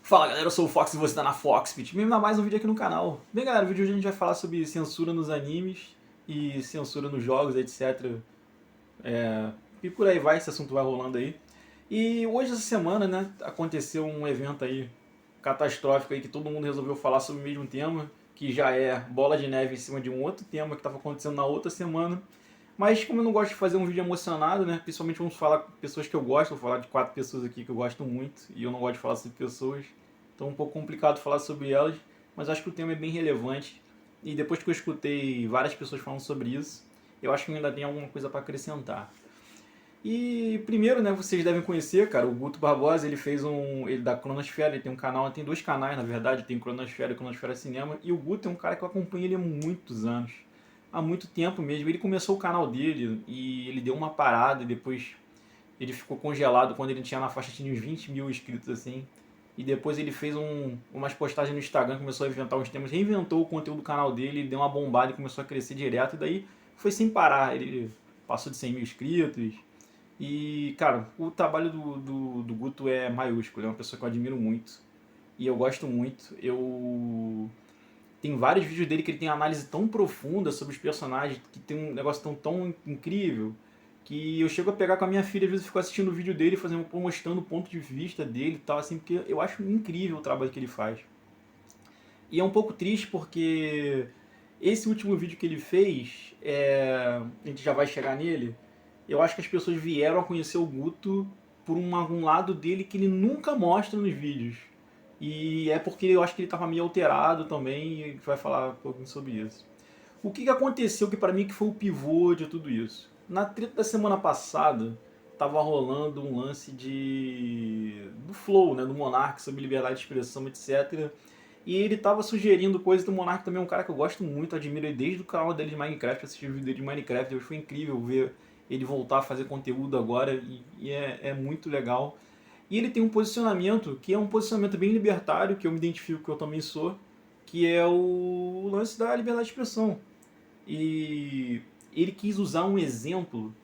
Fala galera, eu sou o Fox e você tá na Foxpit. Me dá mais um vídeo aqui no canal. Bem galera, no vídeo de hoje a gente vai falar sobre censura nos animes e censura nos jogos, etc. E por aí vai, esse assunto vai rolando aí. E hoje, essa semana, né, aconteceu um evento aí catastrófico aí que todo mundo resolveu falar sobre o mesmo tema, que já é bola de neve em cima de um outro tema que estava acontecendo na outra semana. Mas como eu não gosto de fazer um vídeo emocionado, né, principalmente vamos falar com pessoas que eu gosto, vou falar de 4 pessoas aqui que eu gosto muito e eu não gosto de falar sobre pessoas, então é um pouco complicado falar sobre elas, mas acho que o tema é bem relevante e depois que eu escutei várias pessoas falando sobre isso, eu acho que ainda tem alguma coisa para acrescentar. E primeiro, né, vocês devem conhecer, cara, o Guto Barbosa, ele fez ele da Cronosfera, ele tem um canal, tem dois canais, na verdade, tem Cronosfera e Cronosfera Cinema, e o Guto é um cara que eu acompanho ele há muitos anos, há muito tempo mesmo. Ele começou o canal dele e ele deu uma parada e depois ele ficou congelado quando ele tinha na faixa de uns 20 mil inscritos assim. E depois ele fez umas postagens no Instagram, começou a inventar uns temas, reinventou o conteúdo do canal dele, deu uma bombada e começou a crescer direto. E daí foi sem parar, ele passou de 100 mil inscritos. E, cara, o trabalho do Guto é maiúsculo, é uma pessoa que eu admiro muito. E eu gosto muito. Tem vários vídeos dele que ele tem análise tão profunda sobre os personagens, que tem um negócio tão incrível, que eu chego a pegar com a minha filha, às vezes eu fico assistindo o vídeo dele, mostrando o ponto de vista dele e tal, assim, porque eu acho incrível o trabalho que ele faz. E é um pouco triste porque esse último vídeo que ele fez, a gente já vai chegar nele, eu acho que as pessoas vieram a conhecer o Guto por um lado dele que ele nunca mostra nos vídeos. E é porque eu acho que ele estava meio alterado também e a gente vai falar um pouquinho sobre isso. O que aconteceu que para mim que foi o pivô de tudo isso? Na treta da semana passada, tava rolando um lance do Flow, né, do Monark sobre liberdade de expressão, etc. E ele tava sugerindo coisas do Monark também, é um cara que eu gosto muito, admiro ele desde o canal dele de Minecraft, assisti o vídeo dele de Minecraft, hoje foi incrível ver ele voltar a fazer conteúdo agora e é muito legal. E ele tem um posicionamento que é um posicionamento bem libertário, que eu me identifico que eu também sou, que é o lance da liberdade de expressão. E ele quis usar um exemplo,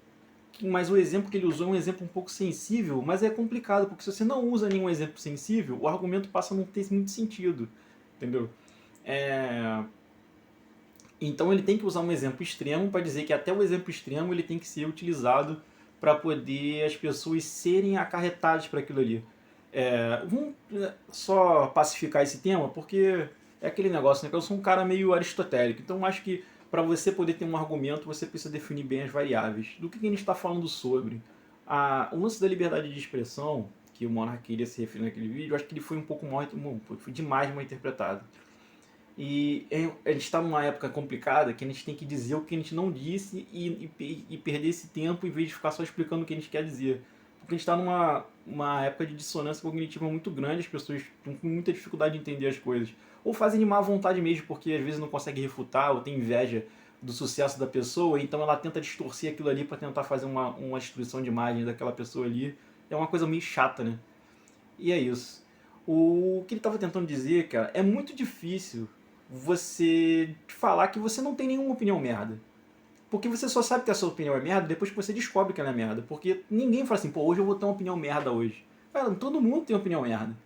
mas o exemplo que ele usou é um exemplo um pouco sensível, mas é complicado, porque se você não usa nenhum exemplo sensível, o argumento passa a não ter muito sentido, entendeu? É... Então ele tem que usar um exemplo extremo para dizer que até o exemplo extremo ele tem que ser utilizado para poder as pessoas serem acarretadas para aquilo ali. Vamos só pacificar esse tema, porque é aquele negócio, né? Que eu sou um cara meio aristotélico, então acho que para você poder ter um argumento, você precisa definir bem as variáveis. Do que a gente está falando sobre? O lance da liberdade de expressão, que o Monark queria se referir naquele vídeo, eu acho que ele foi um pouco mal, foi demais mal interpretado. E a gente está numa época complicada que a gente tem que dizer o que a gente não disse e perder esse tempo em vez de ficar só explicando o que a gente quer dizer. Porque a gente está numa época de dissonância cognitiva muito grande, as pessoas estão com muita dificuldade de entender as coisas. Ou fazem de má vontade mesmo, porque às vezes não consegue refutar ou tem inveja do sucesso da pessoa, então ela tenta distorcer aquilo ali para tentar fazer uma destruição de imagem daquela pessoa ali. É uma coisa meio chata, né? E é isso. O que ele estava tentando dizer, cara, é muito difícil você falar que você não tem nenhuma opinião merda. Porque você só sabe que a sua opinião é merda depois que você descobre que ela é merda. Porque ninguém fala assim, pô, hoje eu vou ter uma opinião merda hoje. Cara, todo mundo tem opinião merda.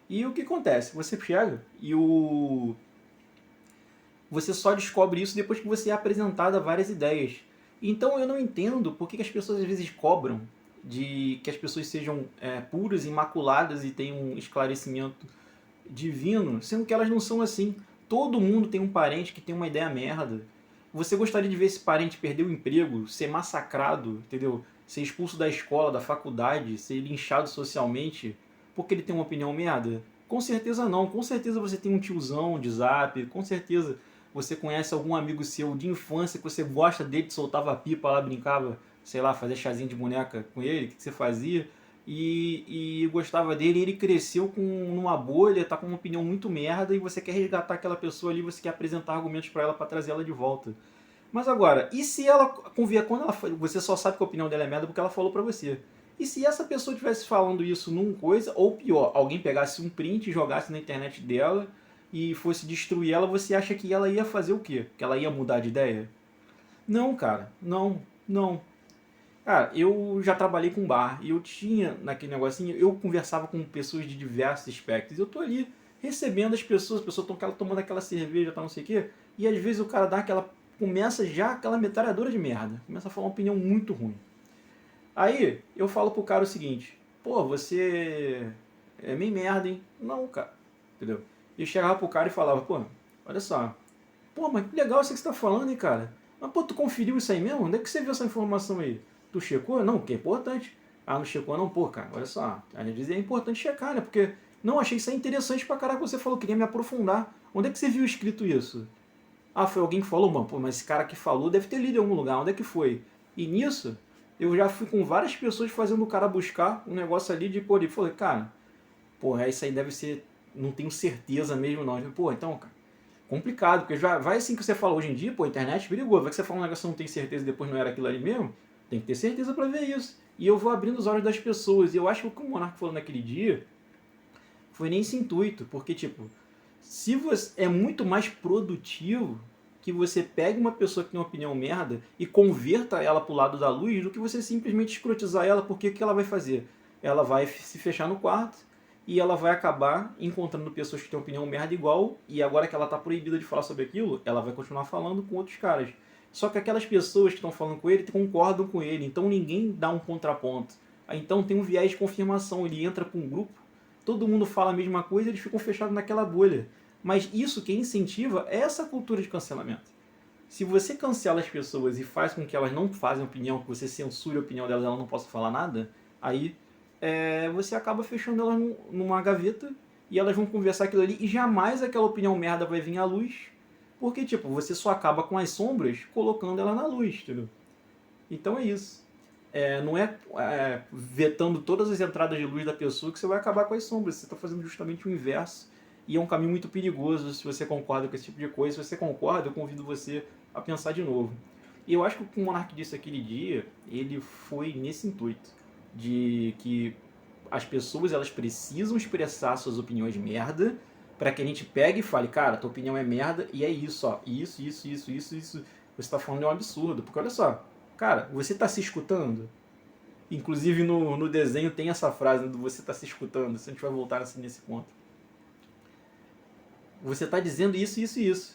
E o que acontece? Você chega e você só descobre isso depois que você é apresentado a várias ideias. Então eu não entendo por que as pessoas às vezes cobram de que as pessoas sejam puras, imaculadas e tenham um esclarecimento divino, sendo que elas não são assim. Todo mundo tem um parente que tem uma ideia merda. Você gostaria de ver esse parente perder o emprego, ser massacrado, entendeu? Ser expulso da escola, da faculdade, ser linchado socialmente porque ele tem uma opinião merda? Com certeza não. Com certeza você tem um tiozão de zap, com certeza você conhece algum amigo seu de infância que você gosta dele, que soltava pipa lá, brincava, sei lá, fazia chazinho de boneca com ele, o que você fazia? E gostava dele, e ele cresceu numa bolha, tá com uma opinião muito merda e você quer resgatar aquela pessoa ali, você quer apresentar argumentos para ela para trazer ela de volta. Mas agora, e se ela convia quando você só sabe que a opinião dela é merda porque ela falou pra você? E se essa pessoa estivesse falando isso num coisa, ou pior, alguém pegasse um print e jogasse na internet dela e fosse destruir ela, você acha que ela ia fazer o quê? Que ela ia mudar de ideia? Não, cara, não, não. Cara, eu já trabalhei com bar e eu tinha naquele negocinho, eu conversava com pessoas de diversos aspectos. Eu tô ali recebendo as pessoas estão tomando aquela cerveja, tá não sei o quê, e às vezes o cara dá aquela. Começa já aquela metralhadora de merda. Começa a falar uma opinião muito ruim. Aí eu falo pro cara o seguinte: pô, você é meio merda, hein? Não, cara. Entendeu? E eu chegava pro cara e falava: pô, olha só. Pô, mas que legal isso que você tá falando, hein, cara? Mas, pô, tu conferiu isso aí mesmo? Onde é que você viu essa informação aí? Tu checou? Não, que é importante. Ah, não checou não? Pô, cara, olha só. Às vezes é importante checar, né? Porque, não, achei isso aí interessante pra caraca. Você falou, queria me aprofundar. Onde é que você viu escrito isso? Ah, foi alguém que falou, mano, pô, mas esse cara que falou deve ter lido em algum lugar. Onde é que foi? E nisso, eu já fui com várias pessoas fazendo o cara buscar um negócio ali de, pô, ele falou, cara, porra, isso aí deve ser, não tenho certeza mesmo não. Pô, então, cara, complicado, porque já vai assim que você fala hoje em dia, pô, a internet é perigoso. Vai que você fala um negócio que você não tem certeza e depois não era aquilo ali mesmo, tem que ter certeza pra ver isso. E eu vou abrindo os olhos das pessoas. E eu acho que o que o Monark falou naquele dia foi nem esse intuito, porque, tipo, se você é muito mais produtivo que você pegue uma pessoa que tem uma opinião merda e converta ela pro lado da luz do que você simplesmente escrotizar ela, porque o que ela vai fazer? Ela vai se fechar no quarto e ela vai acabar encontrando pessoas que têm opinião merda igual, e agora que ela tá proibida de falar sobre aquilo, ela vai continuar falando com outros caras. Só que aquelas pessoas que estão falando com ele concordam com ele, então ninguém dá um contraponto. Então tem um viés de confirmação, ele entra para um grupo, todo mundo fala a mesma coisa, eles ficam fechados naquela bolha. Mas isso que incentiva é essa cultura de cancelamento. Se você cancela as pessoas e faz com que elas não fazem opinião, que você censure a opinião delas, elas não possam falar nada, aí você acaba fechando elas numa gaveta e elas vão conversar aquilo ali e jamais aquela opinião merda vai vir à luz, porque tipo, você só acaba com as sombras colocando ela na luz, entendeu? Então é isso. Não vetando todas as entradas de luz da pessoa que você vai acabar com as sombras. Você está fazendo justamente o inverso. E é um caminho muito perigoso se você concorda com esse tipo de coisa. Se você concorda, eu convido você a pensar de novo. E eu acho que o que o Monark disse aquele dia, ele foi nesse intuito. De que as pessoas elas precisam expressar suas opiniões merda para que a gente pegue e fale, cara, tua opinião é merda e é isso, ó. Isso. Você está falando é um absurdo. Porque olha só, cara, você está se escutando? Inclusive no desenho tem essa frase do você está se escutando. Se a gente vai voltar nesse ponto. Você está dizendo isso,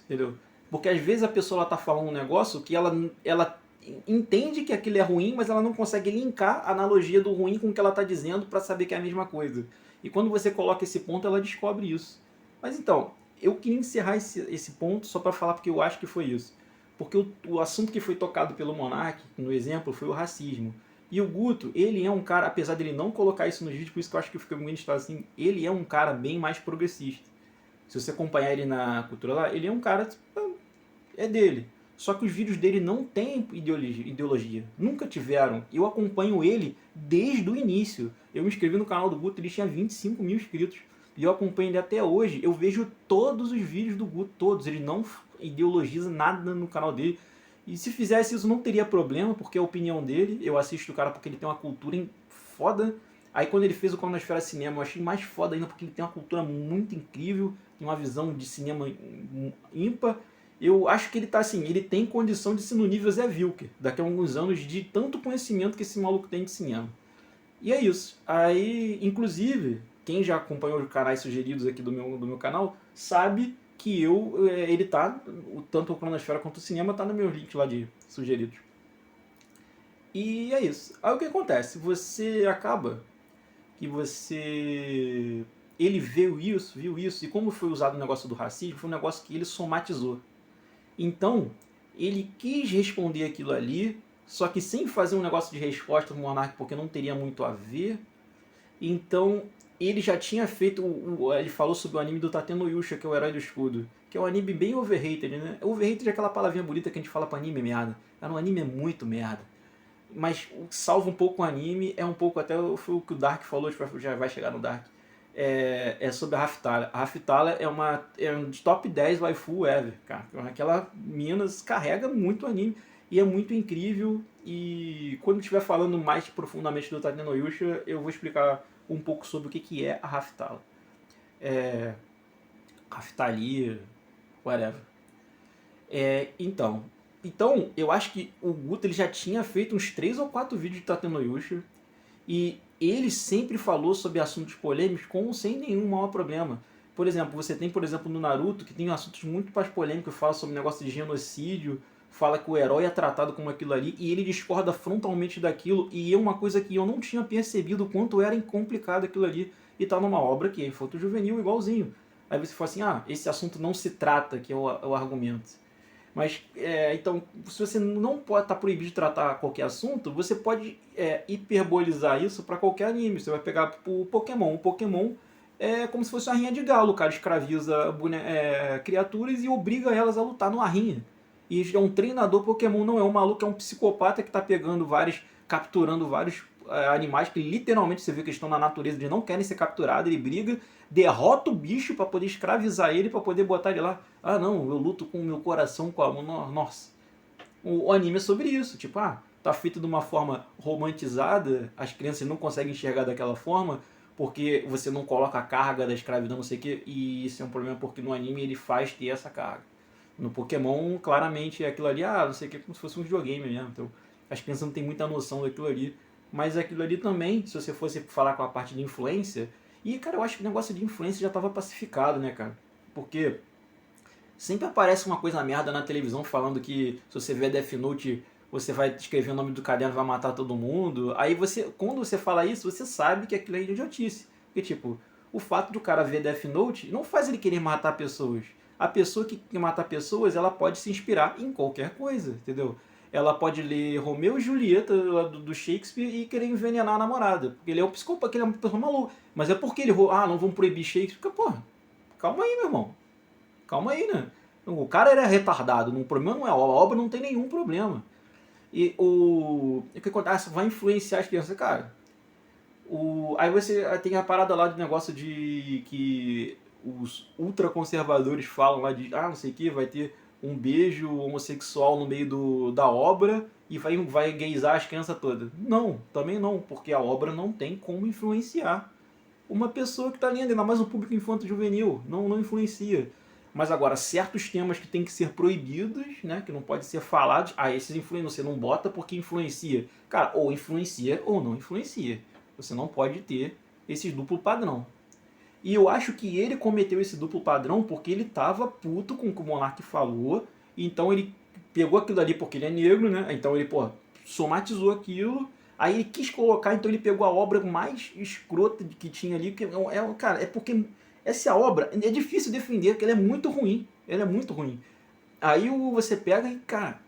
entendeu? Porque às vezes a pessoa está falando um negócio que ela entende que aquilo é ruim, mas ela não consegue linkar a analogia do ruim com o que ela está dizendo para saber que é a mesma coisa. E quando você coloca esse ponto, ela descobre isso. Mas então, eu queria encerrar esse ponto só para falar porque eu acho que foi isso. Porque o assunto que foi tocado pelo Monark, no exemplo, foi o racismo. E o Guto, ele é um cara, apesar dele não colocar isso nos vídeos, por isso que eu acho que fica muito estado assim, ele é um cara bem mais progressista. Se você acompanhar ele na cultura lá, ele é um cara, é dele. Só que os vídeos dele não têm ideologia. Nunca tiveram. Eu acompanho ele desde o início. Eu me inscrevi no canal do Guto, ele tinha 25 mil inscritos. E eu acompanho ele até hoje. Eu vejo todos os vídeos do Guto, todos. Ele não ideologiza nada no canal dele. E se fizesse isso não teria problema, porque é a opinião dele. Eu assisto o cara porque ele tem uma cultura foda. Aí quando ele fez o Cronosfera Cinema, eu achei mais foda ainda porque ele tem uma cultura muito incrível, tem uma visão de cinema ímpar. Eu acho que ele tá assim, ele tem condição de ser no nível Zé Vilker, daqui a alguns anos, de tanto conhecimento que esse maluco tem de cinema. E é isso. Aí, inclusive, quem já acompanhou os canais sugeridos aqui do meu canal, sabe que ele tá, tanto o Cronosfera quanto o cinema, tá no meu link lá de sugeridos. E é isso. Aí o que acontece? Você acaba que você. Ele viu isso, e como foi usado o negócio do racismo, foi um negócio que ele somatizou. Então, ele quis responder aquilo ali, só que sem fazer um negócio de resposta do Monark, porque não teria muito a ver. Então, ele já tinha feito. Ele falou sobre o anime do Tateno Yusha, que é o Herói do Escudo. Que é um anime bem overrated, né? Overrated é aquela palavrinha bonita que a gente fala pra anime merda. Cara, um anime é muito merda. Mas salva um pouco o anime, é um pouco até foi o que o Dark falou, já vai chegar no Dark. É sobre a Raftalia. A Raftalia é um dos top 10 waifu ever, cara. Aquela mina carrega muito anime e é muito incrível. E quando estiver falando mais profundamente do Tateno Yusha, eu vou explicar um pouco sobre o que é a Raftalia. Raftalia, whatever. Então, Então, eu acho que o Guto ele já tinha feito uns 3 ou 4 vídeos de Tate no Yusha, e ele sempre falou sobre assuntos polêmicos sem nenhum maior problema. Por exemplo, você tem, por exemplo, no Naruto, que tem assuntos muito mais polêmicos, fala sobre negócio de genocídio, fala que o herói é tratado como aquilo ali, e ele discorda frontalmente daquilo, e é uma coisa que eu não tinha percebido o quanto era complicado aquilo ali, e tá numa obra que é infanto-juvenil igualzinho. Aí você fala assim, esse assunto não se trata, que é o argumento. Mas, então, se você não pode estar proibido de tratar qualquer assunto, você pode hiperbolizar isso para qualquer anime. Você vai pegar o Pokémon. O Pokémon é como se fosse uma rinha de galo. O cara escraviza criaturas e obriga elas a lutar numa rinha. E é um treinador Pokémon, não é um maluco, é um psicopata que está pegando capturando vários animais que literalmente você vê que estão na natureza de não querem ser capturados. Ele briga, derrota o bicho para poder escravizar ele, para poder botar ele lá. Ah, não, eu luto com o meu coração, com a mão. Nossa. O anime é sobre isso. Tipo, tá feito de uma forma romantizada, as crianças não conseguem enxergar daquela forma, porque você não coloca a carga da escravidão, não sei o que, e isso é um problema porque no anime ele faz ter essa carga. No Pokémon, claramente, é aquilo ali, não sei o que, como se fosse um videogame mesmo. Então, as crianças não têm muita noção daquilo ali. Mas aquilo ali também, se você fosse falar com a parte de influência, e, cara, eu acho que o negócio de influência já estava pacificado, né, cara? Porque sempre aparece uma coisa merda na televisão falando que se você vê Death Note, você vai escrever o nome do caderno e vai matar todo mundo. Aí você, quando você fala isso, você sabe que aquilo é idiotice. Porque, tipo, o fato do cara ver Death Note não faz ele querer matar pessoas. A pessoa que quer matar pessoas, ela pode se inspirar em qualquer coisa, entendeu? Ela pode ler Romeu e Julieta do Shakespeare e querer envenenar a namorada. Porque ele é um psicopata, ele é uma pessoa maluca. Mas é porque ele, não vamos proibir Shakespeare. Porra, calma aí, meu irmão. Calma aí, né? O cara era retardado, o problema não é a obra, não tem nenhum problema. E o que acontece? Vai influenciar as crianças, cara. Aí você tem a parada lá do negócio de que os ultraconservadores falam lá de, não sei o que, vai ter um beijo homossexual no meio da obra e vai gaysar as crianças todas. Não, também não, porque a obra não tem como influenciar uma pessoa que está lendo, ainda mais um público infanto-juvenil, não influencia. Mas agora, certos temas que tem que ser proibidos, né, que não pode ser falados, esses você não bota porque influencia. Cara, ou influencia ou não influencia. Você não pode ter esse duplo padrão. E eu acho que ele cometeu esse duplo padrão porque ele tava puto com o que o Monark falou, então ele pegou aquilo ali porque ele é negro, né, então ele, somatizou aquilo. Aí ele quis colocar, então ele pegou a obra mais escrota que tinha ali, que cara, é porque essa obra é difícil defender, porque ela é muito ruim. Ela é muito ruim. Aí você pega e, cara,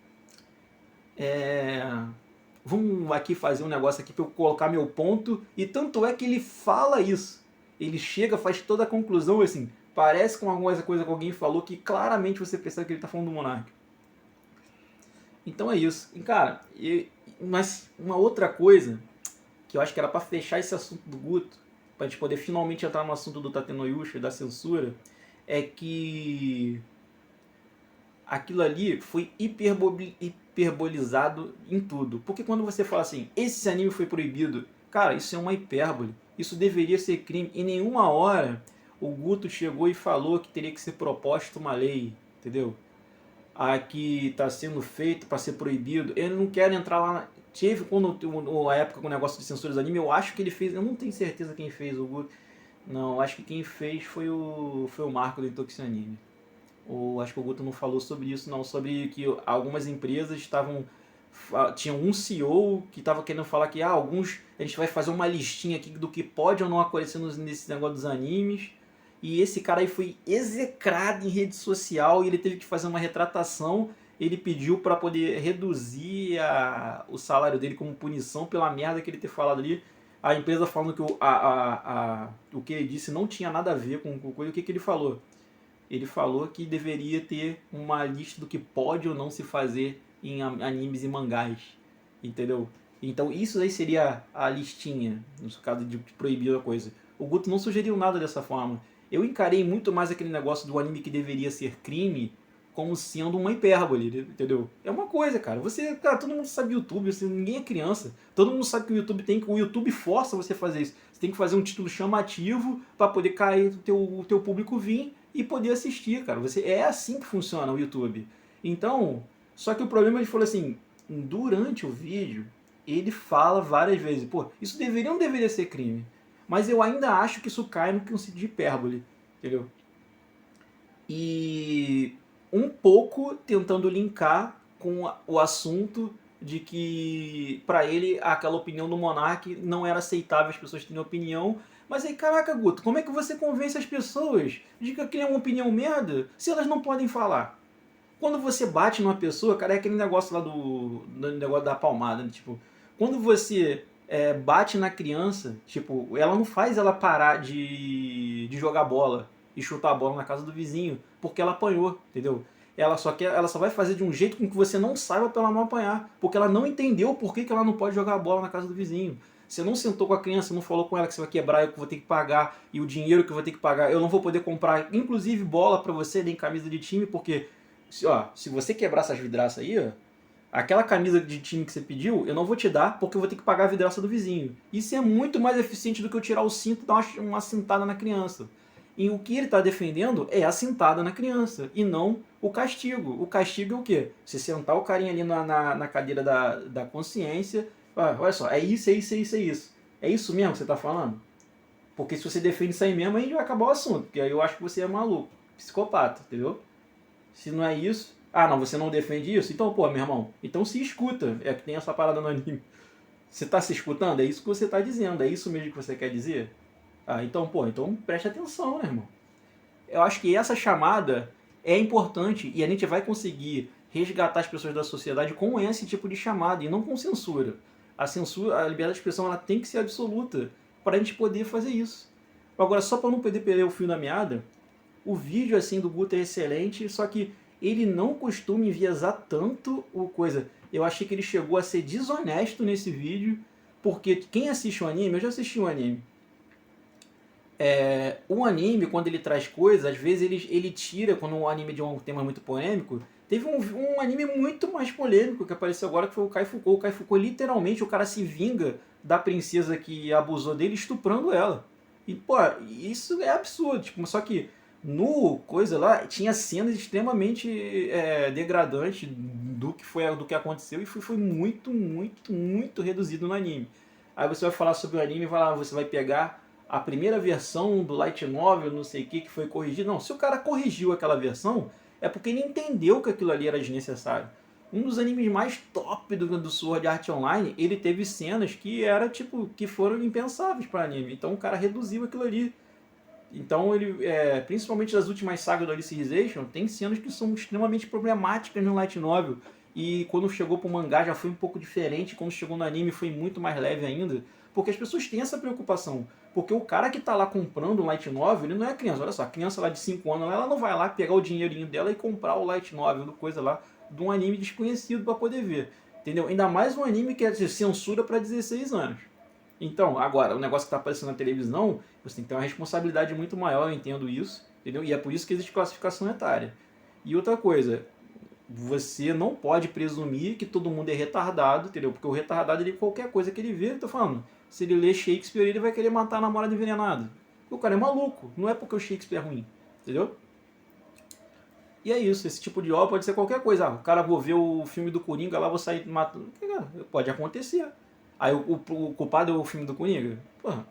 vamos aqui fazer um negócio aqui para eu colocar meu ponto. E tanto é que ele fala isso. Ele chega, faz toda a conclusão assim. Parece com alguma coisa que alguém falou que claramente você percebe que ele está falando do Monark. Então é isso. E, cara, mas uma outra coisa que eu acho que era para fechar esse assunto do Guto, para a gente poder finalmente entrar no assunto do Tate no Yusha, da censura, é que aquilo ali foi hiperbolizado em tudo. Porque quando você fala assim, esse anime foi proibido, cara, isso é uma hipérbole. Isso deveria ser crime. Em nenhuma hora o Guto chegou e falou que teria que ser proposta uma lei, entendeu? Que está sendo feito para ser proibido. Eu não quero entrar lá. Teve quando a época com o negócio de censura dos anime, eu acho que ele fez. Eu não tenho certeza quem fez o Guto. Não, acho que quem fez foi o Marco do Intoxi Anime. Ou acho que o Guto não falou sobre isso, não. Sobre que algumas empresas estavam. Tinha um CEO que estava querendo falar que alguns. A gente vai fazer uma listinha aqui do que pode ou não aparecer nesse negócio dos animes. E esse cara aí foi execrado em rede social e ele teve que fazer uma retratação. Ele pediu para poder reduzir o salário dele como punição pela merda que ele ter falado ali. A empresa falando que o que ele disse não tinha nada a ver com coisa. O que ele falou? Ele falou que deveria ter uma lista do que pode ou não se fazer em animes e mangás. Entendeu? Então isso aí seria a listinha, no caso de proibir a coisa. O Guto não sugeriu nada dessa forma. Eu encarei muito mais aquele negócio do anime que deveria ser crime como sendo uma hipérbole, entendeu? É uma coisa, cara. Cara, todo mundo sabe YouTube, ninguém é criança. Todo mundo sabe que o YouTube força você a fazer isso. Você tem que fazer um título chamativo para poder cair o teu público vir e poder assistir, cara. É assim que funciona o YouTube. Então, Só que o problema, ele falou assim, durante o vídeo, ele fala várias vezes, pô, isso deveria ou não deveria ser crime? Mas eu ainda acho que isso cai no conceito de hipérbole, entendeu? E um pouco tentando linkar com o assunto de que para ele aquela opinião do Monark não era aceitável as pessoas terem opinião. Mas aí, caraca, Guto, como é que você convence as pessoas de que aquilo é uma opinião merda se elas não podem falar? Quando você bate numa pessoa, cara, é aquele negócio lá do negócio da palmada, né? Tipo, quando você bate na criança, tipo, ela não faz ela parar de jogar bola e chutar a bola na casa do vizinho, porque ela apanhou, entendeu? Ela só vai fazer de um jeito com que você não saiba pra ela não apanhar, porque ela não entendeu por que ela não pode jogar a bola na casa do vizinho. Você não sentou com a criança, não falou com ela que você vai quebrar, eu que vou ter que pagar, e o dinheiro que eu vou ter que pagar, eu não vou poder comprar, inclusive bola pra você, nem camisa de time, porque se você quebrar essas vidraças aí, ó, aquela camisa de time que você pediu, eu não vou te dar porque eu vou ter que pagar a vidraça do vizinho. Isso é muito mais eficiente do que eu tirar o cinto e dar uma cintada na criança. E o que ele está defendendo é a cintada na criança e não o castigo. O castigo é o quê? Você sentar o carinha ali na cadeira da consciência. Olha só, é isso, é isso, é isso, é isso. É isso mesmo que você está falando? Porque se você defende isso aí mesmo, aí vai acabar o assunto. Porque aí eu acho que você é maluco, psicopata, entendeu? Se não é isso, ah, não, você não defende isso? Então, pô, meu irmão, então se escuta. É que tem essa parada no anime. Você tá se escutando? É isso que você tá dizendo. É isso mesmo que você quer dizer? Ah, então, pô, então preste atenção, né, irmão? Eu acho que essa chamada é importante e a gente vai conseguir resgatar as pessoas da sociedade com esse tipo de chamada e não com censura. A censura, a liberdade de expressão, ela tem que ser absoluta para a gente poder fazer isso. Agora, só para não poder perder o fio da meada, o vídeo assim do Guto é excelente, só que ele não costuma enviesar tanto o coisa. Eu achei que ele chegou a ser desonesto nesse vídeo, porque quem assiste o anime, eu já assisti o anime. O anime, quando ele traz coisas, às vezes ele tira, quando o anime de um tema muito polêmico. Teve um anime muito mais polêmico que apareceu agora, que foi o Kai Fukou. O Kai Fukou, literalmente, o cara se vinga da princesa que abusou dele estuprando ela. E, pô, isso é absurdo. Tipo, só que no coisa lá, tinha cenas extremamente degradantes do que aconteceu e foi muito, muito, muito reduzido no anime. Aí você vai falar sobre o anime e você vai pegar a primeira versão do Light Novel, não sei o que foi corrigido. Não, se o cara corrigiu aquela versão, é porque ele entendeu que aquilo ali era desnecessário. Um dos animes mais top do Sword Art Online, ele teve cenas que era tipo que foram impensáveis para anime. Então o cara reduziu aquilo ali. Então ele, principalmente das últimas sagas do Alicization, tem cenas que são extremamente problemáticas no Light Novel. E quando chegou pro mangá já foi um pouco diferente, quando chegou no anime foi muito mais leve ainda. Porque as pessoas têm essa preocupação. Porque o cara que está lá comprando um Light Novel, ele não é criança. Olha só, a criança lá de 5 anos, ela não vai lá pegar o dinheirinho dela e comprar o Light Novel, do coisa lá, de um anime desconhecido para poder ver. Entendeu? Ainda mais um anime que é de censura para 16 anos. Então, agora, o negócio que está aparecendo na televisão, você tem que ter uma responsabilidade muito maior, eu entendo isso, entendeu? E é por isso que existe classificação etária. E outra coisa, você não pode presumir que todo mundo é retardado, entendeu? Porque o retardado, ele, qualquer coisa que ele vê, eu tô falando, se ele lê Shakespeare, ele vai querer matar a namorada envenenada. O cara é maluco, não é porque o Shakespeare é ruim, entendeu? E é isso, esse tipo de obra pode ser qualquer coisa. Ah, o cara, vou ver o filme do Coringa, lá vou sair matando. Pode acontecer. Aí o culpado é o filme do Coringa? Porra,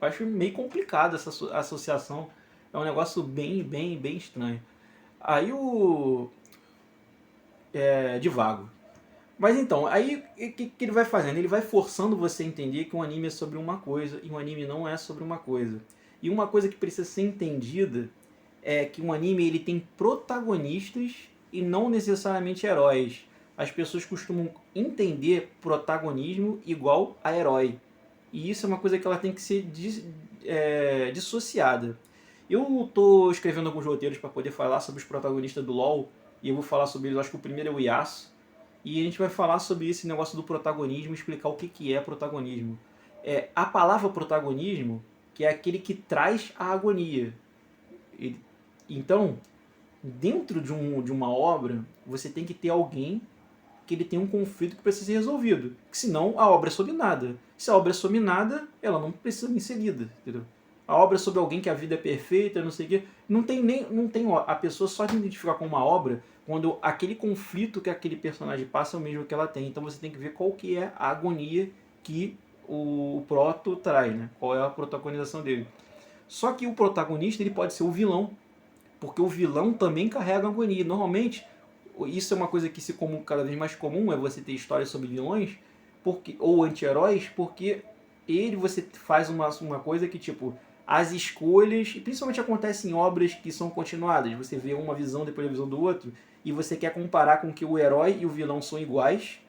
eu acho meio complicado essa associação. É um negócio bem, bem, bem estranho. Aí o. De vago. Mas então, aí o que ele vai fazendo? Ele vai forçando você a entender que um anime é sobre uma coisa e um anime não é sobre uma coisa. E uma coisa que precisa ser entendida é que um anime ele tem protagonistas e não necessariamente heróis. As pessoas costumam entender protagonismo igual a herói. E isso é uma coisa que ela tem que ser dissociada. Eu estou escrevendo alguns roteiros para poder falar sobre os protagonistas do LoL. E eu vou falar sobre eles, acho que o primeiro é o Yasuo. E a gente vai falar sobre esse negócio do protagonismo, explicar o que é protagonismo. A palavra protagonismo, que é aquele que traz a agonia. Então, dentro de uma obra, você tem que ter alguém que ele tem um conflito que precisa ser resolvido. Senão, a obra é sobre nada. Se a obra é sobre nada, ela não precisa ser inserida. Entendeu? a obra é sobre alguém que a vida é perfeita, não sei o quê. Não tem a pessoa só de identificar com uma obra quando aquele conflito que aquele personagem passa é o mesmo que ela tem. Então você tem que ver qual que é a agonia que o proto traz, né? Qual é a protagonização dele. Só que o protagonista ele pode ser o vilão, porque o vilão também carrega agonia. Normalmente, isso é uma coisa que se comum, cada vez mais comum, é você ter histórias sobre vilões ou anti-heróis, porque você faz uma coisa que, tipo, as escolhas, e principalmente acontece em obras que são continuadas, você vê uma visão depois da visão do outro, e você quer comparar com que o herói e o vilão são iguais,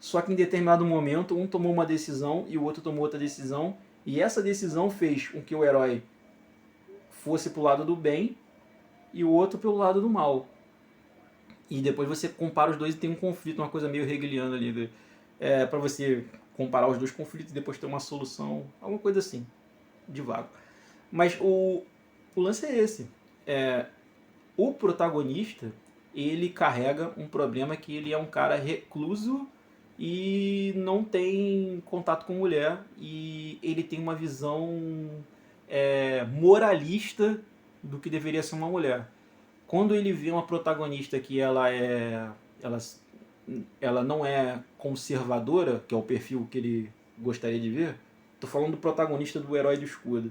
só que em determinado momento um tomou uma decisão e o outro tomou outra decisão, e essa decisão fez com que o herói fosse pro lado do bem e o outro pelo lado do mal. E depois você compara os dois e tem um conflito, uma coisa meio hegeliana ali. Para você comparar os dois conflitos e depois ter uma solução, alguma coisa assim, de vago. Mas o lance é esse. O protagonista, ele carrega um problema que ele é um cara recluso e não tem contato com mulher. E ele tem uma visão moralista do que deveria ser uma mulher. Quando ele vê uma protagonista que ela não é conservadora, que é o perfil que ele gostaria de ver, tô falando do protagonista do Herói do Escudo.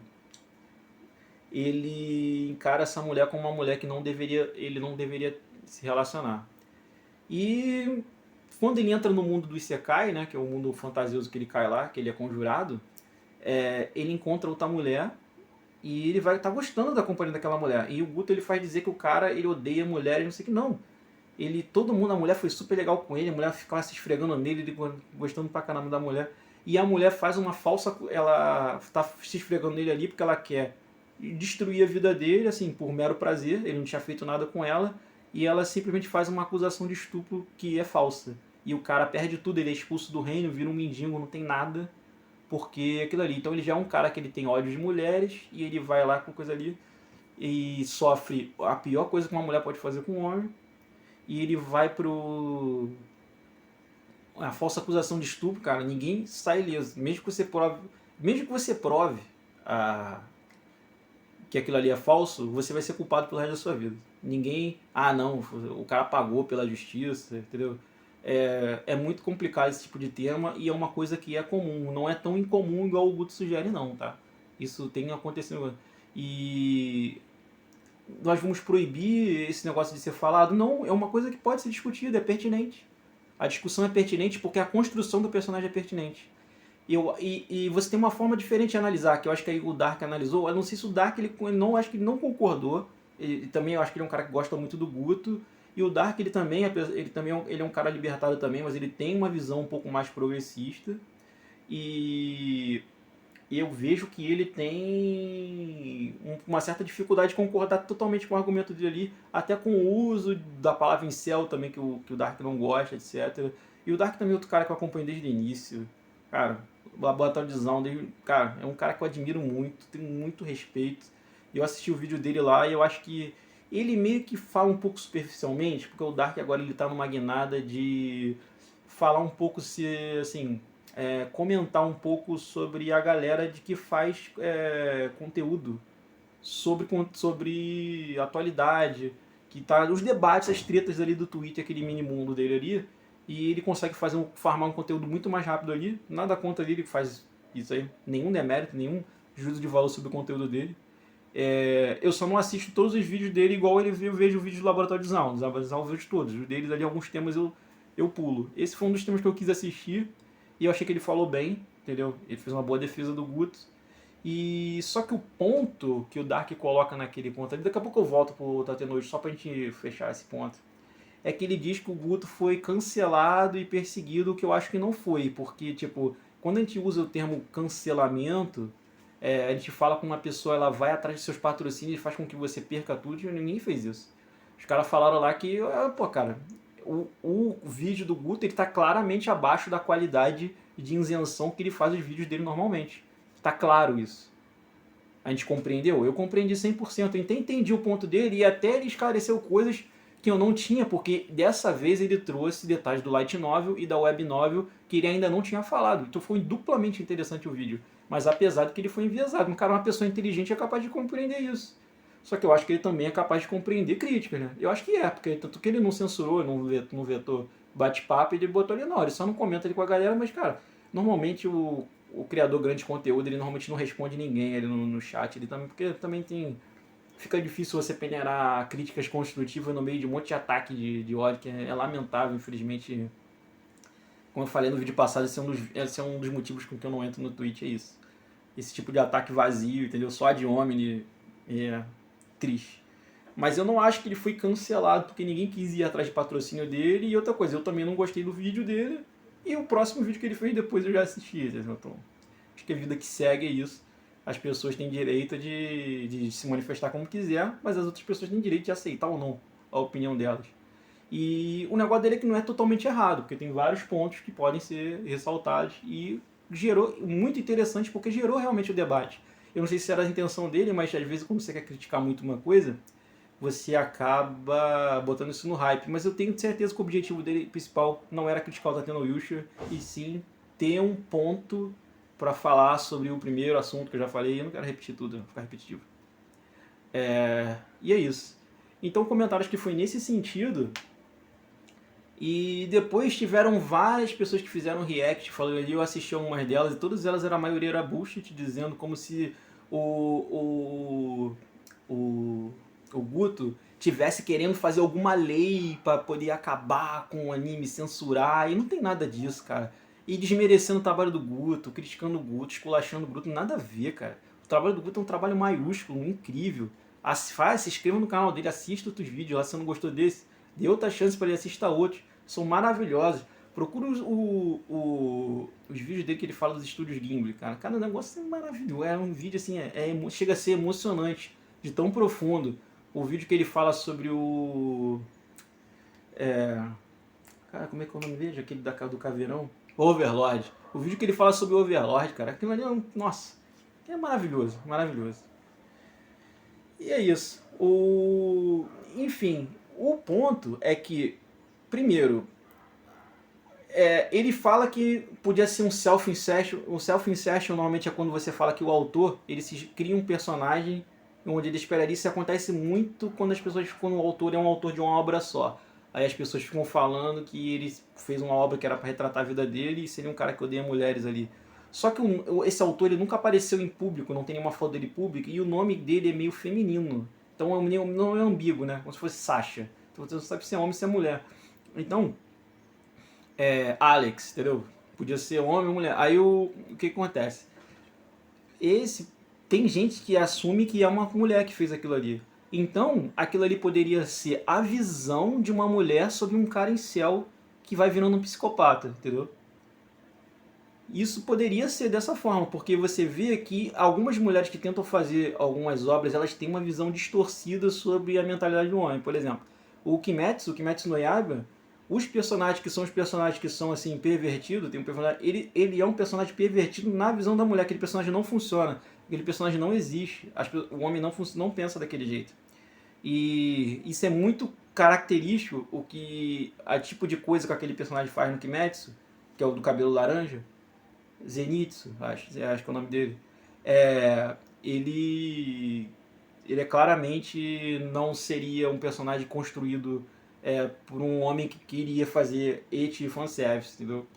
Ele encara essa mulher como uma mulher que ele não deveria se relacionar. E quando ele entra no mundo do Isekai, né, que é o mundo fantasioso que ele cai lá, que ele é conjurado, ele encontra outra mulher e ele vai estar gostando da companhia daquela mulher. E o Guto ele faz dizer que o cara ele odeia mulher e não sei o que. Não. Todo mundo, a mulher foi super legal com ele, a mulher ficava se esfregando nele, ele gostando pra caramba da mulher. E a mulher faz uma falsa. Ela tá se esfregando nele ali porque ela quer destruir a vida dele, assim, por mero prazer. Ele não tinha feito nada com ela. E ela simplesmente faz uma acusação de estupro que é falsa. E o cara perde tudo, ele é expulso do reino, vira um mendigo, não tem nada. Porque aquilo ali. Então ele já é um cara que ele tem ódio de mulheres e ele vai lá com coisa ali e sofre a pior coisa que uma mulher pode fazer com um homem. E ele vai pro. A falsa acusação de estupro, cara, ninguém sai ileso. Mesmo que você prove que aquilo ali é falso, você vai ser culpado pelo resto da sua vida. Ninguém. Ah, não, o cara pagou pela justiça, entendeu? É muito complicado esse tipo de tema e é uma coisa que é comum. Não é tão incomum igual o Guto sugere, não, tá? Isso tem acontecido. E nós vamos proibir esse negócio de ser falado? Não, é uma coisa que pode ser discutida, é pertinente. A discussão é pertinente porque a construção do personagem é pertinente. E você tem uma forma diferente de analisar, que eu acho que aí o Dark analisou. Eu não sei se o Dark, acho que ele não concordou. Ele também, eu acho que ele é um cara que gosta muito do Guto. E o Dark, ele também ele é um cara libertário também, mas ele tem uma visão um pouco mais progressista. E eu vejo que ele tem uma certa dificuldade de concordar totalmente com o argumento dele ali, até com o uso da palavra incel também, que o Dark não gosta, etc. E o Dark também é outro cara que eu acompanho desde o início. Cara, o Laboratório de Zaun, cara, é um cara que eu admiro muito, tenho muito respeito. E eu assisti o vídeo dele lá e eu acho que ele meio que fala um pouco superficialmente, porque o Dark agora ele tá numa guinada de falar um pouco, assim, comentar um pouco sobre a galera de que faz conteúdo sobre atualidade, que tá os debates, as tretas ali do Twitter, aquele mini mundo dele ali, e ele consegue farmar um conteúdo muito mais rápido ali, nada contra ele que faz isso aí, nenhum demérito, nenhum juízo de valor sobre o conteúdo dele. Eu só não assisto todos os vídeos dele igual eu vejo o vídeo do Laboratório de Zaun. Do Laboratório de Zaun eu vejo todos. Os deles ali, alguns temas eu pulo. Esse foi um dos temas que eu quis assistir e eu achei que ele falou bem, entendeu? Ele fez uma boa defesa do Guto. E só que o ponto que o Dark coloca naquele ponto ali, daqui a pouco eu volto pro Tatenoide só pra gente fechar esse ponto, é que ele diz que o Guto foi cancelado e perseguido, o que eu acho que não foi, porque, tipo, quando a gente usa o termo cancelamento, a gente fala com uma pessoa, ela vai atrás de seus patrocínios e faz com que você perca tudo, e ninguém fez isso. Os caras falaram lá que, pô, cara, o vídeo do Guto, ele tá claramente abaixo da qualidade de isenção que ele faz os vídeos dele normalmente. Tá claro isso. A gente compreendeu? Eu compreendi 100%. Eu entendi o ponto dele e até ele esclareceu coisas que eu não tinha, porque dessa vez ele trouxe detalhes do Light Novel e da Web Novel que ele ainda não tinha falado. Então foi duplamente interessante o vídeo. Mas apesar de que ele foi enviesado, um cara, uma pessoa inteligente é capaz de compreender isso. Só que eu acho que ele também é capaz de compreender críticas, né? Eu acho que é, porque tanto que ele não censurou, não vetou bate-papo, ele botou ali, não, ele só não comenta ali com a galera, mas, cara, normalmente o criador grande de conteúdo, ele normalmente não responde ninguém ali no chat, ele também, porque também tem... Fica difícil você peneirar críticas construtivas no meio de um monte de ataque de ódio, que é lamentável, infelizmente. Como eu falei no vídeo passado, esse é um dos motivos com que eu não entro no Twitch, é isso. Esse tipo de ataque vazio, entendeu? Só ad hominem, é triste. Mas eu não acho que ele foi cancelado porque ninguém quis ir atrás de patrocínio dele. E outra coisa, eu também não gostei do vídeo dele. E o próximo vídeo que ele fez depois eu já assisti. Então, acho que a vida que segue é isso. As pessoas têm direito de se manifestar como quiser, mas as outras pessoas têm direito de aceitar ou não a opinião delas. E o negócio dele é que não é totalmente errado, porque tem vários pontos que podem ser ressaltados e gerou muito interessante porque gerou realmente o debate. Eu não sei se era a intenção dele, mas às vezes quando você quer criticar muito uma coisa, você acaba botando isso no hype. Mas eu tenho certeza que o objetivo dele principal não era criticar o Tateno Wilshire, e sim ter um ponto para falar sobre o primeiro assunto que eu já falei. Eu não quero repetir tudo, vou ficar repetitivo. E é isso. Então, comentários que foi nesse sentido. E depois tiveram várias pessoas que fizeram react falando ali, eu assisti algumas delas, e todas elas, a maioria era bullshit, dizendo como se o, o, o Guto tivesse querendo fazer alguma lei para poder acabar com o anime, censurar, e não tem nada disso, cara. E desmerecendo o trabalho do Guto, criticando o Guto, esculachando o Guto, nada a ver, cara. O trabalho do Guto é um trabalho maiúsculo, incrível. Se inscreva no canal dele, assista outros vídeos lá se você não gostou desse. Dê outra chance para ele, assista outros. São maravilhosos. Procura os vídeos dele que ele fala dos estúdios Gimli, cara. Cada negócio é maravilhoso. É um vídeo assim, chega a ser emocionante, de tão profundo. O vídeo que ele fala sobre o. Cara, como é que é o nome dele? Aquele do Caveirão? Overlord. O vídeo que ele fala sobre o Overlord, cara. Aquilo ali é. Nossa, é maravilhoso, maravilhoso. E é isso. Enfim, o ponto é que, primeiro, ele fala que podia ser um self-insertion. O self-insertion normalmente é quando você fala que o autor ele se cria um personagem onde ele esperaria. Isso acontece muito quando o autor é um autor de uma obra só. Aí as pessoas ficam falando que ele fez uma obra que era para retratar a vida dele e seria um cara que odeia mulheres ali. Só que esse autor ele nunca apareceu em público, não tem nenhuma foto dele pública, e o nome dele é meio feminino. Então não é ambíguo, né? Como se fosse Sasha. Então você não sabe se é homem ou se é mulher. Então, Alex, entendeu? Podia ser homem ou mulher. Aí o que acontece? Tem gente que assume que é uma mulher que fez aquilo ali. Então, aquilo ali poderia ser a visão de uma mulher sobre um cara incel que vai virando um psicopata, entendeu? Isso poderia ser dessa forma, porque você vê que algumas mulheres que tentam fazer algumas obras, elas têm uma visão distorcida sobre a mentalidade do homem. Por exemplo, o Kimetsu no Yaiba, os personagens que são assim pervertidos, tem um personagem, ele é um personagem pervertido na visão da mulher, aquele personagem não funciona, aquele personagem não existe, o homem não pensa daquele jeito. E isso é muito característico a tipo de coisa que aquele personagem faz no Kimetsu, que é o do cabelo laranja. Zenitsu, acho que é o nome dele. Ele claramente não seria um personagem construído por um homem que queria fazer eti fanservice, entendeu?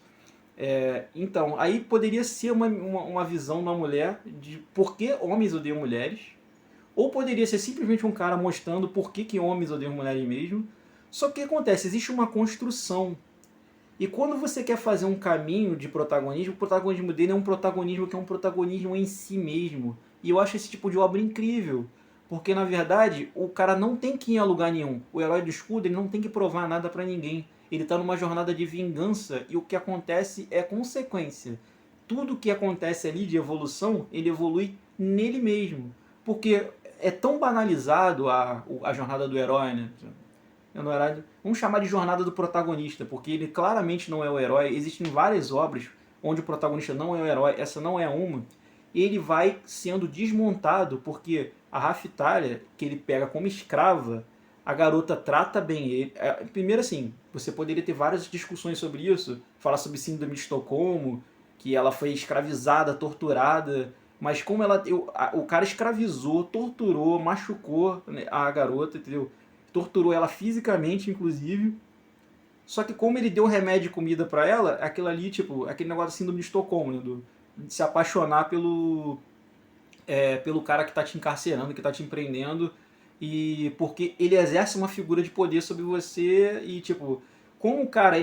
Então, aí poderia ser uma visão da mulher de por que homens odeiam mulheres, ou poderia ser simplesmente um cara mostrando por que homens odeiam mulheres mesmo. Só que o que acontece? Existe uma construção. E quando você quer fazer um caminho de protagonismo, o protagonismo dele é um protagonismo que é um protagonismo em si mesmo. E eu acho esse tipo de obra incrível. Porque, na verdade, o cara não tem que ir a lugar nenhum. O herói do escudo ele não tem que provar nada pra ninguém. Ele está numa jornada de vingança e o que acontece é consequência. Tudo que acontece ali de evolução, ele evolui nele mesmo. Porque é tão banalizado a jornada do herói, né? Vamos chamar de jornada do protagonista, porque ele claramente não é o herói. Existem várias obras onde o protagonista não é o herói, essa não é uma. Ele vai sendo desmontado porque a Raftalia, que ele pega como escrava, a garota trata bem ele. Primeiro assim, você poderia ter várias discussões sobre isso, falar sobre síndrome de Estocolmo, que ela foi escravizada, torturada, mas como o cara escravizou, torturou, machucou, né, a garota, entendeu? Torturou ela fisicamente, inclusive. Só que como ele deu remédio e comida pra ela, aquilo ali, tipo, aquele negócio da síndrome de Estocolmo, né? De se apaixonar pelo cara que tá te encarcerando, que tá te empreendendo, e porque ele exerce uma figura de poder sobre você e, tipo, como o cara,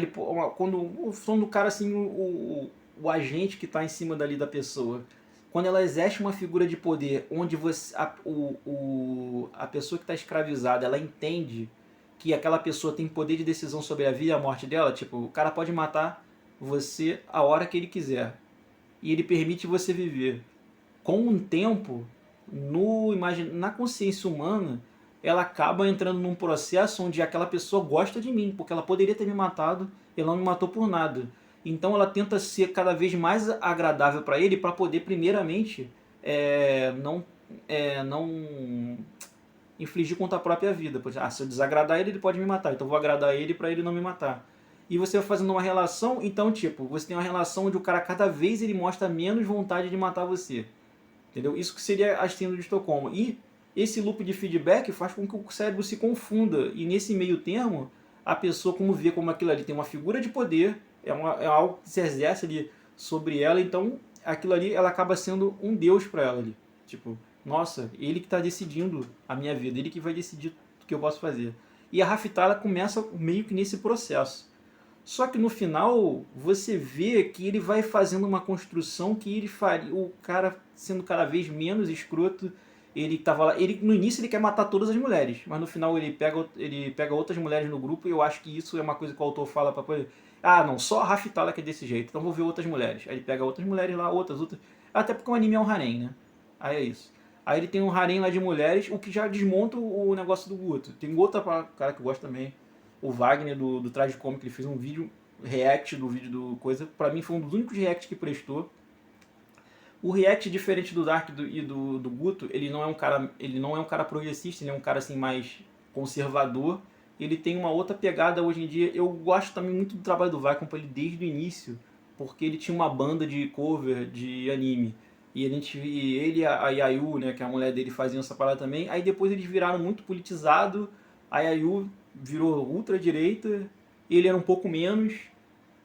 quando o som do cara, assim, o agente que tá em cima dali da pessoa, quando ela exerce uma figura de poder onde a pessoa que está escravizada, ela entende que aquela pessoa tem poder de decisão sobre a vida e a morte dela, tipo, o cara pode matar você a hora que ele quiser e ele permite você viver. Com o tempo, na consciência humana, ela acaba entrando num processo onde aquela pessoa gosta de mim, porque ela poderia ter me matado, ela não me matou por nada. Então ela tenta ser cada vez mais agradável para ele, para poder primeiramente não infligir contra a própria vida. Se eu desagradar ele, ele pode me matar, então eu vou agradar ele para ele não me matar. E você vai fazendo uma relação, então tipo, você tem uma relação onde o cara cada vez ele mostra menos vontade de matar você. Entendeu? Isso que seria a síndrome de Estocolmo. E esse loop de feedback faz com que o cérebro se confunda. E nesse meio termo, a pessoa como vê como aquilo ali tem uma figura de poder, é algo que se exerce ali sobre ela, então aquilo ali ela acaba sendo um deus para ela ali. Tipo, nossa, ele que está decidindo a minha vida, ele que vai decidir o que eu posso fazer. E a Rafitala começa meio que nesse processo. Só que no final você vê que ele vai fazendo uma construção que ele faria, o cara sendo cada vez menos escroto, ele tava lá, ele no início ele quer matar todas as mulheres, mas no final ele pega outras mulheres no grupo e eu acho que isso é uma coisa que o autor fala para poder, ah, não, só a Rafitala que é desse jeito, então vou ver outras mulheres. Aí ele pega outras mulheres lá, outras, até porque o anime é um harém, né? Aí é isso. Aí ele tem um harém lá de mulheres, o que já desmonta o negócio do Guto. Tem outro cara que eu gosto também, o Wagner do Traje Cômico, ele fez um vídeo react do vídeo do coisa. Pra mim foi um dos únicos reacts que prestou. O react, diferente do Dark e do Guto, ele não é um cara progressista, ele é um cara assim mais conservador. Ele tem uma outra pegada hoje em dia. Eu gosto também muito do trabalho do Wagner ele desde o início, porque ele tinha uma banda de cover de anime. E ele e a Yayu, né, que é a mulher dele, faziam essa parada também. Aí depois eles viraram muito politizado. A Yayu virou ultra-direita, ele era um pouco menos,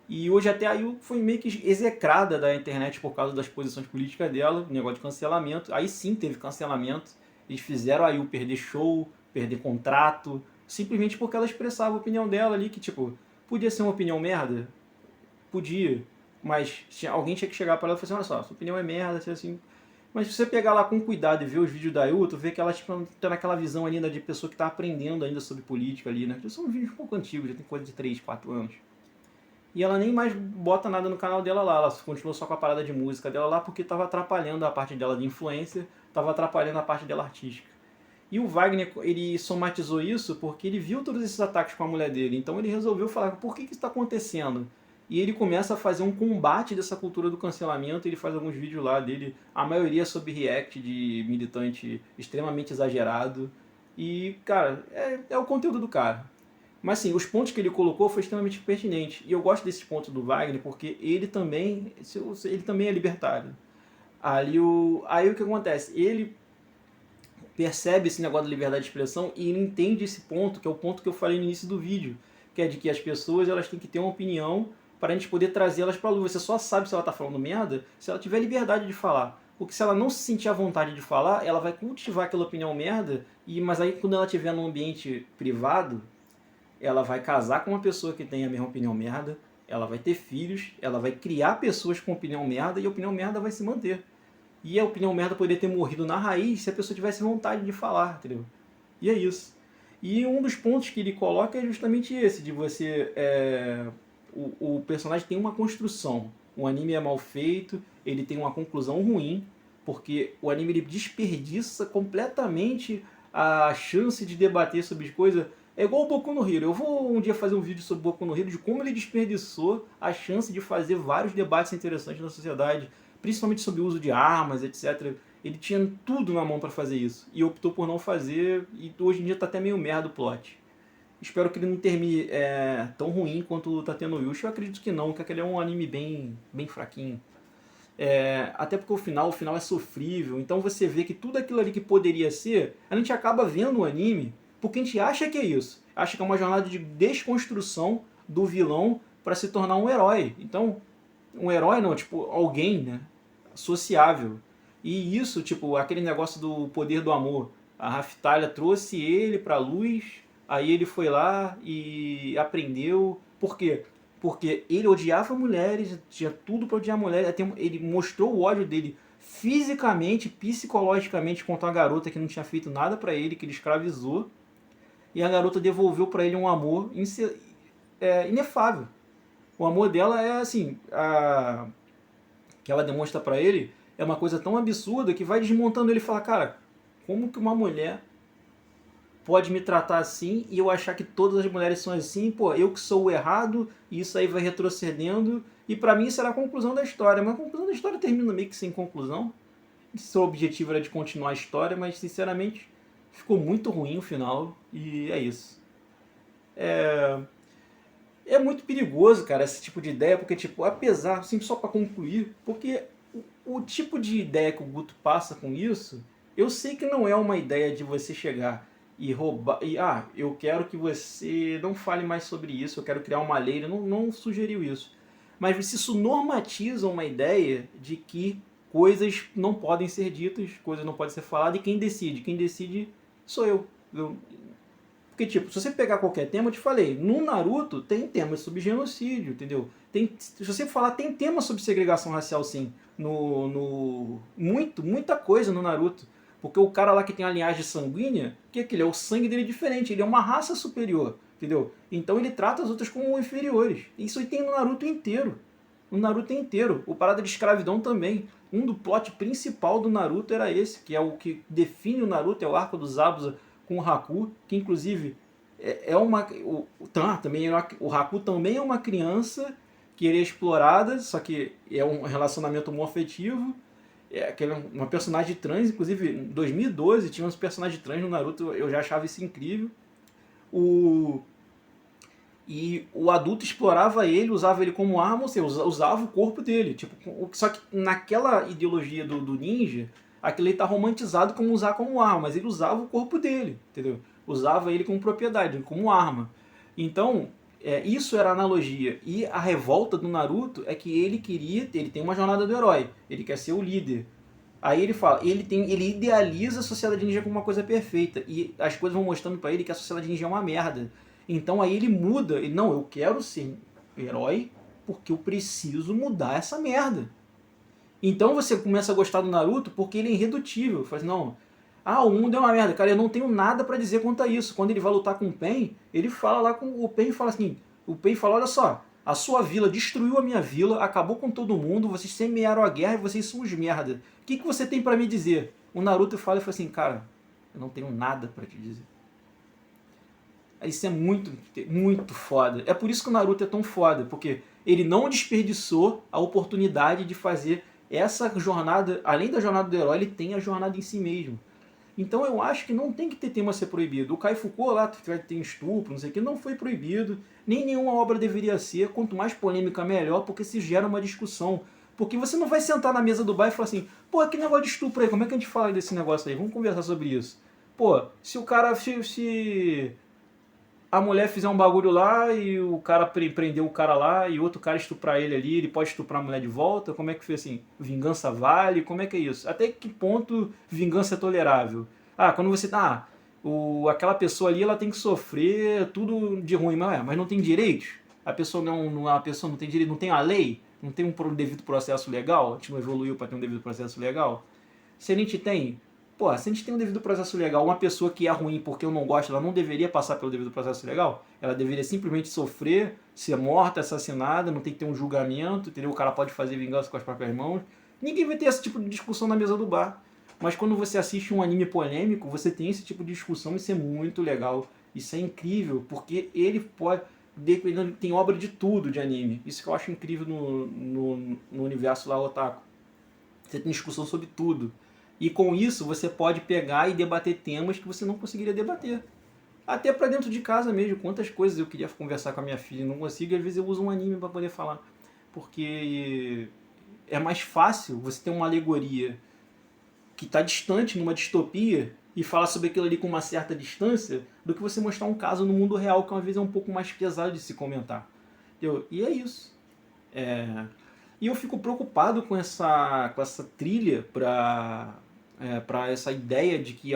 e hoje até a Ayu foi meio que execrada da internet por causa das posições políticas dela, negócio de cancelamento. Aí sim teve cancelamento, eles fizeram a Ayu perder show, perder contrato, simplesmente porque ela expressava a opinião dela ali, que tipo, podia ser uma opinião merda? Podia, mas alguém tinha que chegar para ela e falar assim, olha só, sua opinião é merda, assim. Mas se você pegar lá com cuidado e ver os vídeos da Ayu, tu vê que ela tipo, tá naquela visão ainda de pessoa que tá aprendendo ainda sobre política ali, né? São vídeos um pouco antigos, já tem coisa de 3, 4 anos. E ela nem mais bota nada no canal dela lá, ela continua só com a parada de música dela lá porque tava atrapalhando a parte dela de influencer, tava atrapalhando a parte dela artística. E o Wagner, ele somatizou isso porque ele viu todos esses ataques com a mulher dele, então ele resolveu falar, por que isso está acontecendo? E ele começa a fazer um combate dessa cultura do cancelamento, ele faz alguns vídeos lá dele, a maioria sobre react de militante extremamente exagerado. E, cara, é o conteúdo do cara. Mas assim, os pontos que ele colocou foi extremamente pertinente. E eu gosto desses pontos do Wagner porque ele também é libertário. Aí o que acontece? Ele percebe esse negócio da liberdade de expressão e ele entende esse ponto, que é o ponto que eu falei no início do vídeo, que é de que as pessoas elas têm que ter uma opinião para a gente poder trazê-las para a luz. Você só sabe se ela está falando merda se ela tiver liberdade de falar. Porque se ela não se sentir à vontade de falar, ela vai cultivar aquela opinião merda, mas aí quando ela estiver num ambiente privado, ela vai casar com uma pessoa que tem a mesma opinião merda, ela vai ter filhos, ela vai criar pessoas com opinião merda e a opinião merda vai se manter. E a opinião merda poderia ter morrido na raiz se a pessoa tivesse vontade de falar, entendeu? E é isso. E um dos pontos que ele coloca é justamente esse, de você... o personagem tem uma construção. O anime é mal feito, ele tem uma conclusão ruim, porque o anime ele desperdiça completamente a chance de debater sobre as coisas. É igual o Boku no Hero. Eu vou um dia fazer um vídeo sobre o Boku no Hero, de como ele desperdiçou a chance de fazer vários debates interessantes na sociedade, principalmente sobre o uso de armas, etc. Ele tinha tudo na mão para fazer isso, e optou por não fazer, e hoje em dia tá até meio merda o plot. Espero que ele não termine tão ruim quanto tá tendo o Yushi. Eu acredito que não, que aquele é um anime bem fraquinho. Até porque o final é sofrível, então você vê que tudo aquilo ali que poderia ser, a gente acaba vendo o anime porque a gente acha que é isso. Acha que é uma jornada de desconstrução do vilão para se tornar um herói. Então, um herói não, tipo, alguém, né? Sociável. E isso, tipo, aquele negócio do poder do amor. A Raftalha trouxe ele pra luz, aí ele foi lá e aprendeu. Por quê? Porque ele odiava mulheres, tinha tudo pra odiar mulheres. Ele mostrou o ódio dele fisicamente, psicologicamente contra a garota que não tinha feito nada pra ele, que ele escravizou. E a garota devolveu pra ele um amor inefável. O amor dela é assim, que ela demonstra pra ele é uma coisa tão absurda que vai desmontando ele e fala, cara, como que uma mulher pode me tratar assim e eu achar que todas as mulheres são assim, pô, eu que sou o errado, e isso aí vai retrocedendo, e pra mim será a conclusão da história. Mas a conclusão da história termina meio que sem conclusão. Seu objetivo era de continuar a história, mas sinceramente ficou muito ruim o final, e é isso. É muito perigoso, cara, esse tipo de ideia, porque, tipo, apesar, assim, só pra concluir, porque o tipo de ideia que o Guto passa com isso, eu sei que não é uma ideia de você chegar e roubar, eu quero que você não fale mais sobre isso, eu quero criar uma lei, ele não sugeriu isso. Mas isso normatiza uma ideia de que coisas não podem ser ditas, coisas não podem ser faladas, e quem decide? Quem decide sou eu. Porque, tipo, se você pegar qualquer tema, eu te falei, no Naruto tem tema sobre genocídio, entendeu? Se você falar, tem tema sobre segregação racial, sim. Muita coisa no Naruto. Porque o cara lá que tem a linhagem sanguínea, o que é que ele é? O sangue dele é diferente, ele é uma raça superior, entendeu? Então ele trata as outras como inferiores. Isso aí tem no Naruto inteiro. No Naruto inteiro. O parada de escravidão também. Um do plot principal do Naruto era esse, que é o que define o Naruto, é o arco dos Zabuza com o Haku, que inclusive é uma. O Haku também é uma criança que ele é explorada, só que é um relacionamento homoafetivo. Uma personagem trans, inclusive em 2012 tinha uns personagens trans no Naruto, eu já achava isso incrível. O, e o adulto explorava ele, usava ele como arma, ou seja, usava o corpo dele. Tipo, só que naquela ideologia do ninja, aquilo ele tá romantizado como usar como arma, mas ele usava o corpo dele, entendeu? Usava ele como propriedade, como arma. Então, isso era a analogia. E a revolta do Naruto é que ele tem uma jornada do herói, ele quer ser o líder. Aí ele fala, ele idealiza a sociedade ninja como uma coisa perfeita. E as coisas vão mostrando pra ele que a sociedade ninja é uma merda. Então aí ele muda, não, eu quero ser herói porque eu preciso mudar essa merda. Então você começa a gostar do Naruto porque ele é irredutível. Fala assim, não, o mundo é uma merda, cara, eu não tenho nada pra dizer quanto a isso. Quando ele vai lutar com o Pen, ele fala lá com o Pen e fala assim, o Pen fala, olha só, a sua vila destruiu a minha vila, acabou com todo mundo, vocês semearam a guerra e vocês são os merda. O que você tem pra me dizer? O Naruto fala e fala assim, cara, eu não tenho nada pra te dizer. Isso é muito, muito foda. É por isso que o Naruto é tão foda, porque ele não desperdiçou a oportunidade de fazer essa jornada, além da jornada do herói, ele tem a jornada em si mesmo. Então eu acho que não tem que ter tema ser proibido. O Kai Foucault lá, que tem estupro, não sei o que, não foi proibido, nem nenhuma obra deveria ser. Quanto mais polêmica, melhor, porque se gera uma discussão. Porque você não vai sentar na mesa do bar e falar assim, pô, que negócio de estupro aí, como é que a gente fala desse negócio aí? Vamos conversar sobre isso. Pô, se o cara, se a mulher fizer um bagulho lá e o cara prendeu o cara lá e outro cara estuprar ele ali, ele pode estuprar a mulher de volta? Como é que foi assim? Vingança vale? Como é que é isso? Até que ponto vingança é tolerável? Quando você tá. Aquela pessoa ali ela tem que sofrer tudo de ruim, mas não tem direitos? A pessoa não tem direito, não tem a lei? Não tem um devido processo legal? A gente não evoluiu para ter um devido processo legal? Se a gente tem se a gente tem um devido processo legal, uma pessoa que é ruim porque eu não gosto, ela não deveria passar pelo devido processo legal? Ela deveria simplesmente sofrer, ser morta, assassinada, não tem que ter um julgamento, entendeu? O cara pode fazer vingança com as próprias mãos. Ninguém vai ter esse tipo de discussão na mesa do bar. Mas quando você assiste um anime polêmico, você tem esse tipo de discussão, isso é muito legal. Isso é incrível, porque ele pode... Ele tem obra de tudo de anime. Isso que eu acho incrível no universo lá otaku. Você tem discussão sobre tudo. E com isso você pode pegar e debater temas que você não conseguiria debater. Até pra dentro de casa mesmo. Quantas coisas eu queria conversar com a minha filha e não consigo. E às vezes eu uso um anime pra poder falar. Porque é mais fácil você ter uma alegoria que está distante, numa distopia, e falar sobre aquilo ali com uma certa distância, do que você mostrar um caso no mundo real, que às vezes é um pouco mais pesado de se comentar. Entendeu? E é isso. E eu fico preocupado com essa trilha para essa ideia de que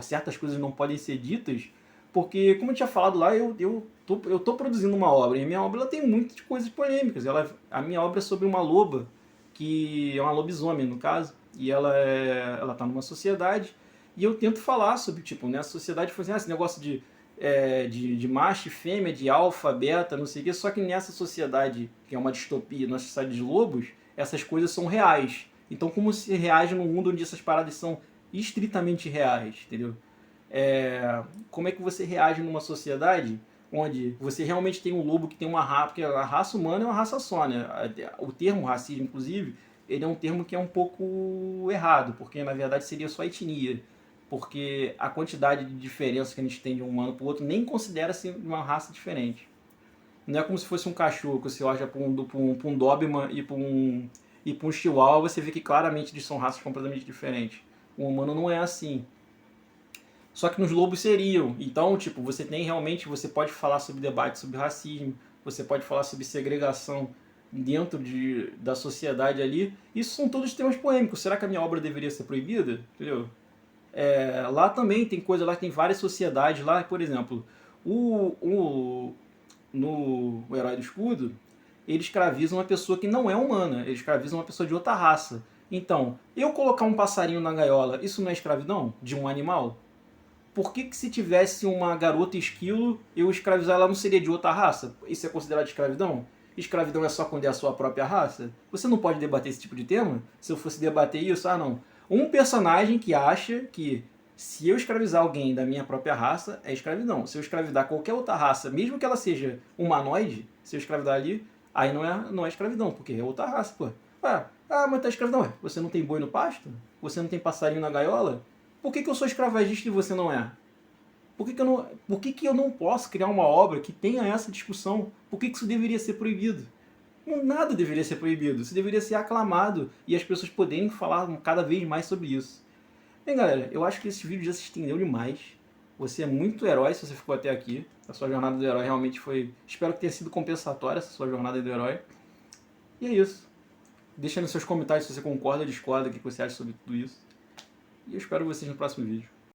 certas coisas não podem ser ditas, porque, como eu tinha falado lá, eu tô produzindo uma obra, e a minha obra ela tem muitas coisas polêmicas. A minha obra é sobre uma loba, que é uma lobisomem, no caso, e ela tá numa sociedade, e eu tento falar sobre, tipo, nessa sociedade, assim, esse negócio de macho e fêmea, de alfa, beta, não sei o quê, só que nessa sociedade, que é uma distopia, nessa sociedade de lobos, essas coisas são reais. Então, como se reage num mundo onde essas paradas são estritamente reais, entendeu? Como é que você reage numa sociedade onde você realmente tem um lobo que tem uma raça, porque a raça humana é uma raça só, né? O termo racismo, inclusive, ele é um termo que é um pouco errado, porque na verdade seria só etnia, porque a quantidade de diferença que a gente tem de um humano para o outro nem considera-se uma raça diferente. Não é como se fosse um cachorro, que você olha para um Doberman e para um Chihuahua, você vê que claramente eles são raças completamente diferentes. O humano não é assim. Só que nos lobos seriam. Então, tipo, você tem realmente, você pode falar sobre debate sobre racismo, você pode falar sobre segregação dentro da sociedade ali. Isso são todos temas polêmicos. Será que a minha obra deveria ser proibida? Entendeu? Lá também tem coisa, lá tem várias sociedades lá, por exemplo, no Herói do Escudo, ele escraviza uma pessoa que não é humana, ele escraviza uma pessoa de outra raça. Então, eu colocar um passarinho na gaiola, isso não é escravidão de um animal? Por que se tivesse uma garota esquilo, eu escravizar ela não seria de outra raça? Isso é considerado escravidão? Escravidão é só quando é a sua própria raça? Você não pode debater esse tipo de tema? Se eu fosse debater isso, não. Um personagem que acha que se eu escravizar alguém da minha própria raça, é escravidão. Se eu escravidar qualquer outra raça, mesmo que ela seja humanoide, se eu escravidar ali, aí não é escravidão, porque é outra raça, pô. Mas tá escravidão, ué. Você não tem boi no pasto? Você não tem passarinho na gaiola? Por que eu sou escravagista e você não é? Por que eu não posso criar uma obra que tenha essa discussão? Por que isso deveria ser proibido? Nada deveria ser proibido. Isso deveria ser aclamado e as pessoas poderem falar cada vez mais sobre isso. Bem, galera, eu acho que esse vídeo já se estendeu demais. Você é muito herói se você ficou até aqui. A sua jornada do herói realmente foi... Espero que tenha sido compensatória essa sua jornada do herói. E é isso. Deixa nos seus comentários se você concorda ou discorda, o que você acha sobre tudo isso. E eu espero vocês no próximo vídeo.